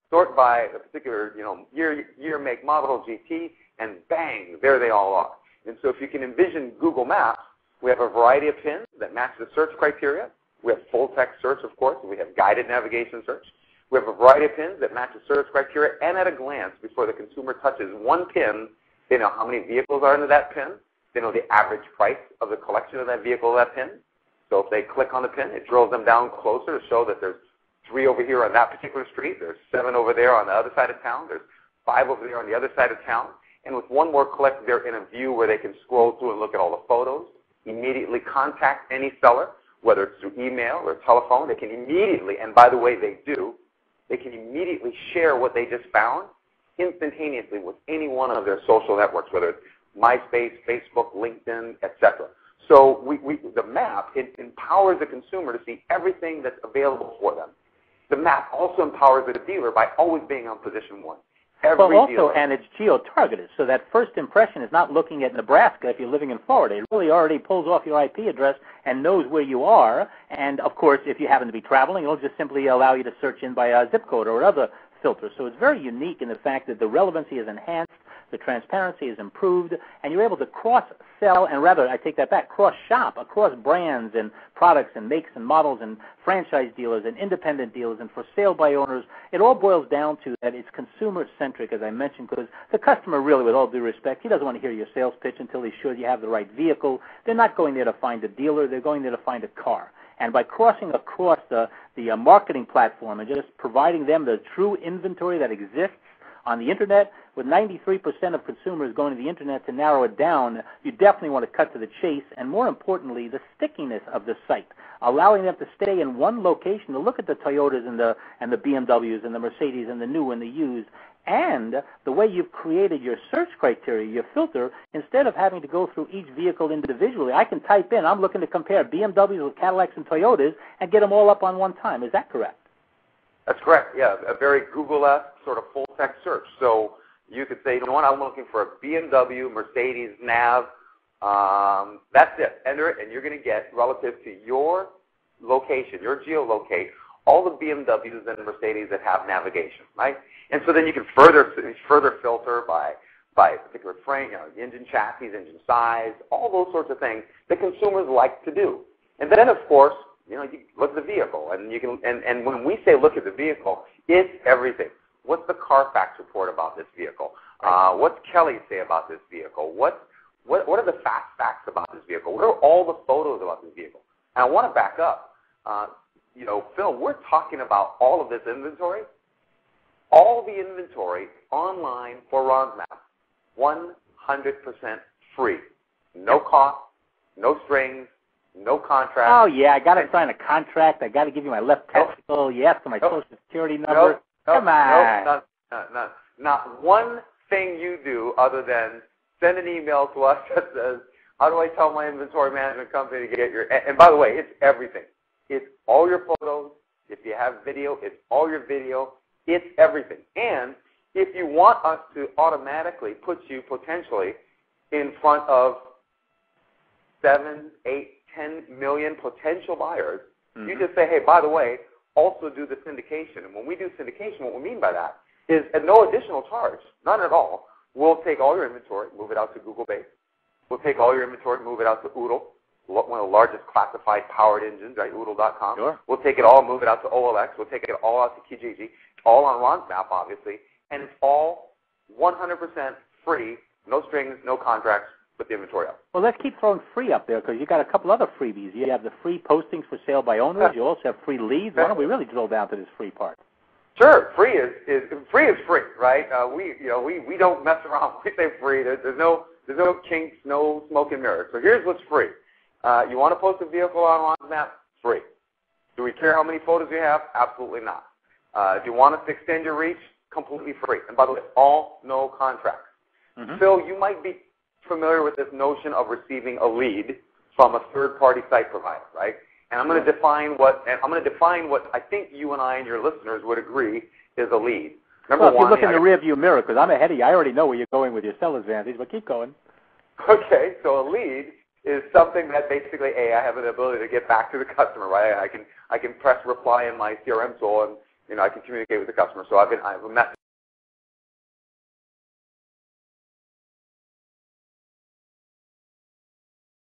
sort by a particular, year, make, model, GT, and bang, there they all are. And so if you can envision Google Maps, we have a variety of pins that match the search criteria. We have full text search, of course, and we have guided navigation search. We have a variety of pins that match the search criteria, and at a glance, before the consumer touches one pin, they know how many vehicles are into that pin. They know the average price of the collection of that vehicle, that pin. So if they click on the pin, it drills them down closer to show that there's 3 over here on that particular street, there's 7 over there on the other side of town, there's 5 over there on the other side of town. And with one more click, they're in a view where they can scroll through and look at all the photos, immediately contact any seller, whether it's through email or telephone. They can immediately, and by the way, they can immediately share what they just found instantaneously with any one of their social networks, whether it's MySpace, Facebook, LinkedIn, etc. So the map, it empowers the consumer to see everything that's available for them. The map also empowers the dealer by always being on position 1. And it's geo-targeted, so that first impression is not looking at Nebraska if you're living in Florida. It really already pulls off your IP address and knows where you are. And, of course, if you happen to be traveling, it'll just simply allow you to search in by a zip code or other filter. So it's very unique in the fact that the relevancy is enhanced, the transparency is improved, and you're able to cross-sell, and rather, I take that back, cross-shop across brands and products and makes and models and franchise dealers and independent dealers and for sale by owners. It all boils down to that it's consumer-centric, as I mentioned, because the customer really, with all due respect, he doesn't want to hear your sales pitch until he's sure you have the right vehicle. They're not going there to find a dealer. They're going there to find a car. And by crossing across the marketing platform and just providing them the true inventory that exists on the Internet, with 93% of consumers going to the Internet to narrow it down, you definitely want to cut to the chase, and more importantly, the stickiness of the site, allowing them to stay in one location to look at the Toyotas and the BMWs and the Mercedes and the new and the used, and the way you've created your search criteria, your filter, instead of having to go through each vehicle individually, I can type in, I'm looking to compare BMWs with Cadillacs and Toyotas and get them all up on one time. Is that correct? That's correct, yeah. A very Google-esque sort of full-text search. So you could say, you know what, I'm looking for a BMW, Mercedes, NAV. That's it. Enter it, and you're going to get, relative to your location, your geolocate, all the BMWs and Mercedes that have navigation, right? And so then you can further filter by particular frame, engine chassis, engine size, all those sorts of things that consumers like to do. And then, of course, you look at the vehicle, and you can. And when we say look at the vehicle, it's everything. What's the Carfax report about this vehicle? What's Kelly say about this vehicle? What are the fast facts about this vehicle? What are all the photos about this vehicle? And I want to back up. Phil, we're talking about all of this inventory. All the inventory online for Ron's Map, 100% free. No cost, no strings, no contract. Oh, yeah, I got to sign a contract. I got to give you my left testicle. You ask for my Social Security number. Come on. Not one thing you do other than send an email to us that says, how do I tell my inventory management company to get your... And by the way, it's everything. It's all your photos. If you have video, it's all your video. It's everything. And if you want us to automatically put you potentially in front of 7, 8, 10 million potential buyers, you just say, hey, by the way, also do the syndication. And when we do syndication, what we mean by that is at no additional charge, none at all, we'll take all your inventory, move it out to Google Base. We'll take all your inventory, move it out to Oodle, one of the largest classified powered engines, right, Oodle.com. Sure. We'll take it all, move it out to OLX. We'll take it all out to Kijiji, all on Ron's Map, obviously. And it's all 100% free, no strings, no contracts, put the inventory up. Well, let's keep throwing free up there because you got a couple other freebies. You have the free postings for sale by owners. You also have free leads. Why don't we really drill down to this free part? Sure, free is free, right? We don't mess around. We say free. There's no kinks, no smoke and mirrors. So here's what's free. You want to post a vehicle on Ron's Map? Free. Do we care how many photos you have? Absolutely not. Do you want us to extend your reach? Completely free. And by the way, all no contracts. Phil, you might be familiar with this notion of receiving a lead from a third-party site provider, right? And I'm going to define what I think you and I and your listeners would agree is a lead. Well, if you look in the rearview mirror, because I'm ahead of you, I already know where you're going with your seller's advantage, but keep going. Okay, so a lead is something that basically, I have an ability to get back to the customer, right? I can press reply in my CRM tool I can communicate with the customer. So I have a message